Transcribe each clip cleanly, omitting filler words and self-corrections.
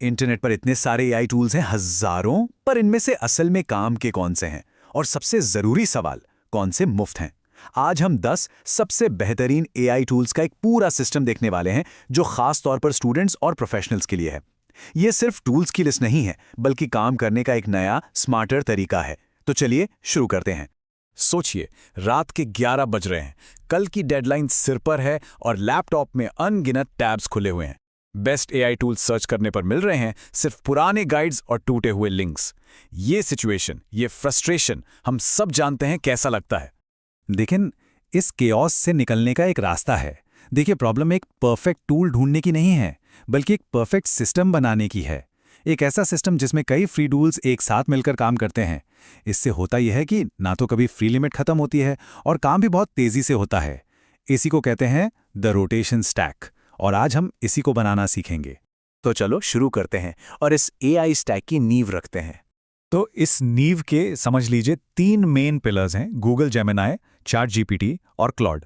Internet पर इतने सारे एआई टूल्स हैं, हजारों, पर इनमें से असल में काम के कौन से हैं? और सबसे जरूरी सवाल, कौन से मुफ्त हैं? आज हम 10 सबसे बेहतरीन एआई टूल्स का एक पूरा सिस्टम देखने वाले हैं, जो खास तौर पर स्टूडेंट्स और प्रोफेशनल्स के लिए है। ये सिर्फ टूल्स की लिस्ट नहीं है, बल्कि काम करने का एक नया, स्मार्टर तरीका है। तो चलिए शुरू करते हैं। सोचिए, रात के 11 बज रहे हैं, कल की डेडलाइन सिर पर है और लैपटॉप में अनगिनत टैब्स खुले हुए हैं। बेस्ट एआई टूल्स सर्च करने पर मिल रहे हैं सिर्फ पुराने गाइड्स और टूटे हुए लिंक्स। ये सिचुएशन, ये फ्रस्ट्रेशन हम सब जानते हैं कैसा लगता है। लेकिन इस केओस से निकलने का एक रास्ता है। देखिए, प्रॉब्लम एक परफेक्ट टूल ढूंढने की नहीं है, बल्कि एक परफेक्ट सिस्टम बनाने की है। एक ऐसा सिस्टम जिसमें कई फ्री टूल्स एक साथ मिलकर काम करते हैं। इससे होता यह है कि ना तो कभी फ्री लिमिट खत्म होती है और काम भी बहुत तेजी से होता है। इसी को कहते हैं द रोटेशन स्टैक, और आज हम इसी को बनाना सीखेंगे। तो चलो शुरू करते हैं और इस एआई स्टैक की नींव रखते हैं। तो इस नींव के समझ लीजिए 3 मेन पिलर्स हैं: गूगल जेमिनी, चैट जीपीटी और क्लॉड।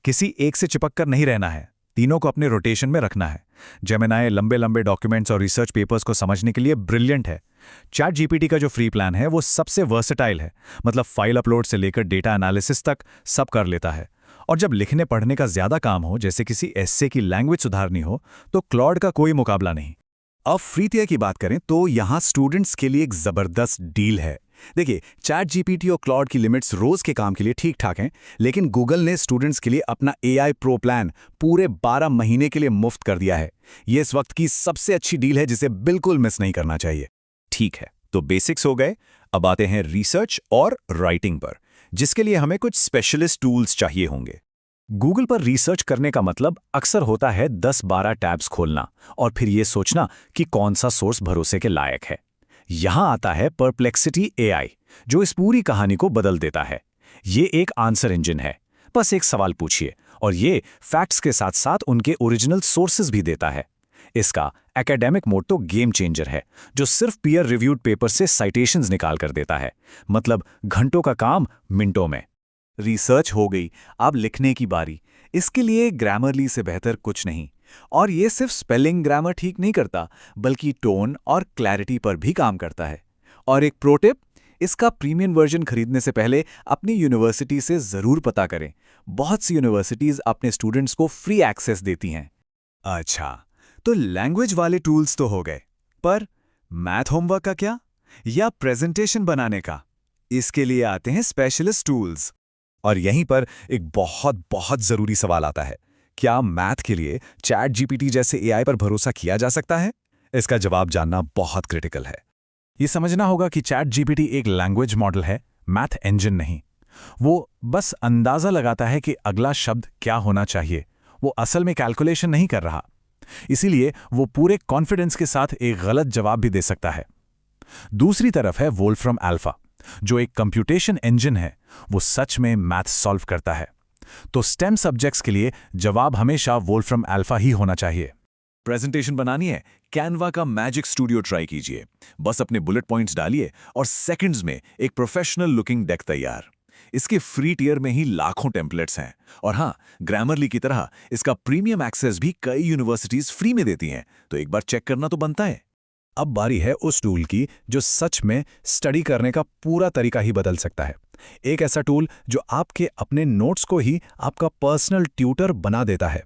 किसी एक से चिपक कर नहीं रहना है, तीनों को अपने रोटेशन में रखना है। जेमिनी लंबे लंबे डॉक्यूमेंट्स और रिसर्च पेपर्स को समझने के लिए ब्रिलियंट है। चैट जीपीटी का जो फ्री प्लान है वो सबसे वर्सेटाइल है, मतलब फाइल अपलोड से लेकर डेटा एनालिसिस तक सब कर लेता है। और जब लिखने पढ़ने का ज्यादा काम हो, जैसे किसी एस्से की लैंग्वेज सुधारनी हो, तो क्लॉड का कोई मुकाबला नहीं। अब फ्री टियर की बात करें तो यहाँ स्टूडेंट्स के लिए एक जबरदस्त डील है। देखिए, चैट जीपीटी और क्लॉड की लिमिट्स रोज के काम के लिए ठीक ठाक हैं, लेकिन गूगल ने स्टूडेंट्स के लिए अपना एआई प्रो प्लान पूरे 12 महीने के लिए मुफ्त कर दिया है। ये इस वक्त की सबसे अच्छी डील है, जिसे बिल्कुल मिस नहीं करना चाहिए। ठीक है, तो बेसिक्स हो गए। अब आते हैं रिसर्च और राइटिंग पर, जिसके लिए हमें कुछ स्पेशलिस्ट टूल्स चाहिए होंगे। गूगल पर रिसर्च करने का मतलब अक्सर होता है 10-12 टैब्स खोलना और फिर ये सोचना कि कौन सा सोर्स भरोसे के लायक है। यहां आता है परप्लेक्सिटी एआई, जो इस पूरी कहानी को बदल देता है। ये एक आंसर इंजन है। बस एक सवाल पूछिए और ये फैक्ट्स के साथ साथ उनके ओरिजिनल सोर्सेज भी देता है। इसका एकेडमिक मोड तो गेम चेंजर है, जो सिर्फ पीयर रिव्यूड पेपर से साइटेशंस निकाल कर देता है। मतलब घंटों का काम मिनटों में। रिसर्च हो गई, अब लिखने की बारी। इसके लिए ग्रामरली से बेहतर कुछ नहीं। और ये सिर्फ स्पेलिंग ग्रामर ठीक नहीं करता, बल्कि टोन और क्लैरिटी पर भी काम करता है। और एक प्रो टिप, इसका प्रीमियम वर्जन खरीदने से पहले अपनी यूनिवर्सिटी से जरूर पता करें। बहुत सी यूनिवर्सिटीज अपने स्टूडेंट्स को फ्री एक्सेस देती हैं। अच्छा, तो लैंग्वेज वाले टूल्स तो हो गए, पर मैथ होमवर्क का क्या, या प्रेजेंटेशन बनाने का? इसके लिए आते हैं स्पेशलिस्ट टूल्स। और यहीं पर एक बहुत बहुत जरूरी सवाल आता है, क्या मैथ के लिए चैट जीपीटी जैसे एआई पर भरोसा किया जा सकता है? इसका जवाब जानना बहुत क्रिटिकल है। ये समझना होगा कि चैट जीपीटी एक लैंग्वेज मॉडल है, मैथ इंजन नहीं। वो बस अंदाजा लगाता है कि अगला शब्द क्या होना चाहिए, वो असल में कैलकुलेशन नहीं कर रहा। इसीलिए वो पूरे कॉन्फिडेंस के साथ एक गलत जवाब भी दे सकता है। दूसरी तरफ है वोल्फ्रम अल्फा, जो एक कंप्यूटेशन इंजन है। वो सच में मैथ सॉल्व करता है। तो स्टेम सब्जेक्ट्स के लिए जवाब हमेशा वोल्फ्रम अल्फा ही होना चाहिए। प्रेजेंटेशन बनानी है, कैनवा का मैजिक स्टूडियो ट्राई कीजिए। बस अपने बुलेट पॉइंट्स डालिए और सेकंड्स में एक प्रोफेशनल लुकिंग डेक तैयार। इसके फ्री टियर में ही लाखों टेम्पलेट्स हैं। और हाँ, ग्रामरली की तरह इसका प्रीमियम एक्सेस भी कई यूनिवर्सिटीज फ्री में देती हैं, तो एक बार चेक करना तो बनता है। अब बारी है उस टूल की जो सच में स्टडी करने का पूरा तरीका ही बदल सकता है। एक ऐसा टूल जो आपके अपने नोट्स को ही आपका पर्सनल ट्यूटर बना देता है।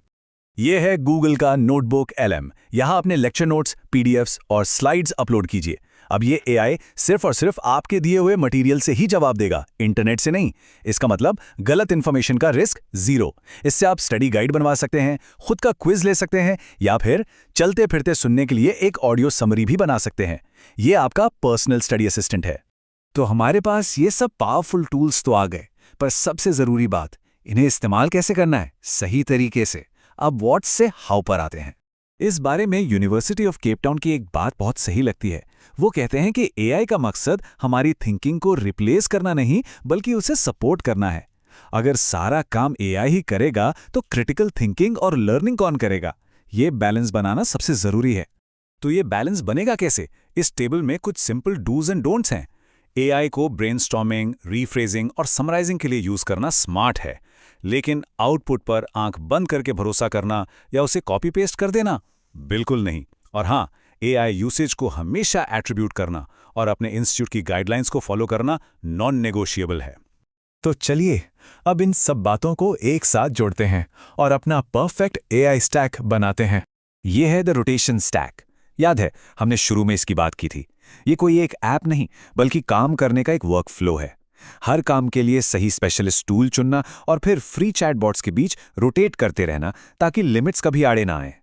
यह है गूगल का नोटबुक LM। यहां अपने लेक्चर नोट्स, PDFs और स्लाइड्स अपलोड कीजिए। अब ये AI सिर्फ और सिर्फ आपके दिए हुए मटेरियल से ही जवाब देगा, इंटरनेट से नहीं। इसका मतलब गलत इंफॉर्मेशन का रिस्क 0। इससे आप स्टडी गाइड बनवा सकते हैं, खुद का क्विज ले सकते हैं, या फिर चलते फिरते सुनने के लिए एक ऑडियो समरी भी बना सकते हैं। ये आपका पर्सनल स्टडी असिस्टेंट है। तो हमारे पास ये सब पावरफुल टूल्स तो आ गए, पर सबसे जरूरी बात, इन्हें इस्तेमाल कैसे करना है सही तरीके से। अब व्हाट से हाउ पर आते हैं। इस बारे में यूनिवर्सिटी ऑफ केप टाउन की एक बात बहुत सही लगती है। वो कहते हैं कि एआई का मकसद हमारी थिंकिंग को रिप्लेस करना नहीं, बल्कि उसे सपोर्ट करना है। अगर सारा काम एआई ही करेगा तो क्रिटिकल थिंकिंग और लर्निंग कौन करेगा? ये बैलेंस बनाना सबसे जरूरी है। तो ये बैलेंस बनेगा कैसे? इस टेबल में कुछ सिंपल डूज एंड डोंट्स हैं। एआई को ब्रेनस्टॉर्मिंग, रीफ्रेजिंग और समराइजिंग के लिए यूज करना स्मार्ट है, लेकिन आउटपुट पर आंख बंद करके भरोसा करना या उसे कॉपी पेस्ट कर देना, बिल्कुल नहीं। और हाँ, एआई यूसेज को हमेशा एट्रीब्यूट करना और अपने इंस्टीट्यूट की गाइडलाइंस को फॉलो करना नॉन नेगोशिएबल है। तो चलिए अब इन सब बातों को एक साथ जोड़ते हैं और अपना परफेक्ट एआई स्टैक बनाते हैं। ये है द रोटेशन स्टैक। याद है हमने शुरू में इसकी बात की थी। ये कोई एक ऐप नहीं बल्कि काम करने का एक वर्क फ्लो है। हर काम के लिए सही स्पेशलिस्ट टूल चुनना और फिर फ्री चैटबॉट्स के बीच रोटेट करते रहना ताकि लिमिट्स कभी आड़े ना आए।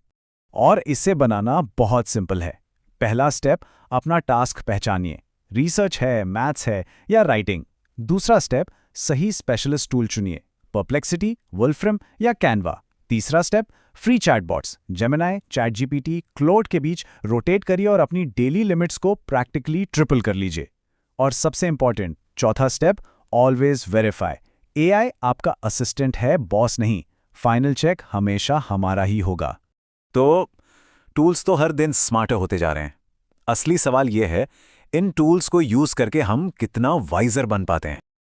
और इसे बनाना बहुत सिंपल है। पहला स्टेप, अपना टास्क पहचानिए। रिसर्च है, मैथ्स है या राइटिंग। दूसरा स्टेप, सही स्पेशलिस्ट टूल चुनिए, परप्लेक्सिटी, वोल्फ्रम या कैनवा। तीसरा step, free chatbots Gemini, ChatGPT, Claude के बीच रोटेट करिए और अपनी डेली लिमिट्स को प्रैक्टिकली ट्रिपल कर लीजिए। और सबसे इंपॉर्टेंट चौथा स्टेप, ऑलवेज वेरीफाई। एआई आपका असिस्टेंट है, बॉस नहीं। फाइनल चेक हमेशा हमारा ही होगा। तो टूल्स तो हर दिन स्मार्टर होते जा रहे हैं। असली सवाल यह है, इन टूल्स को यूज करके हम कितना वाइजर बन पाते हैं।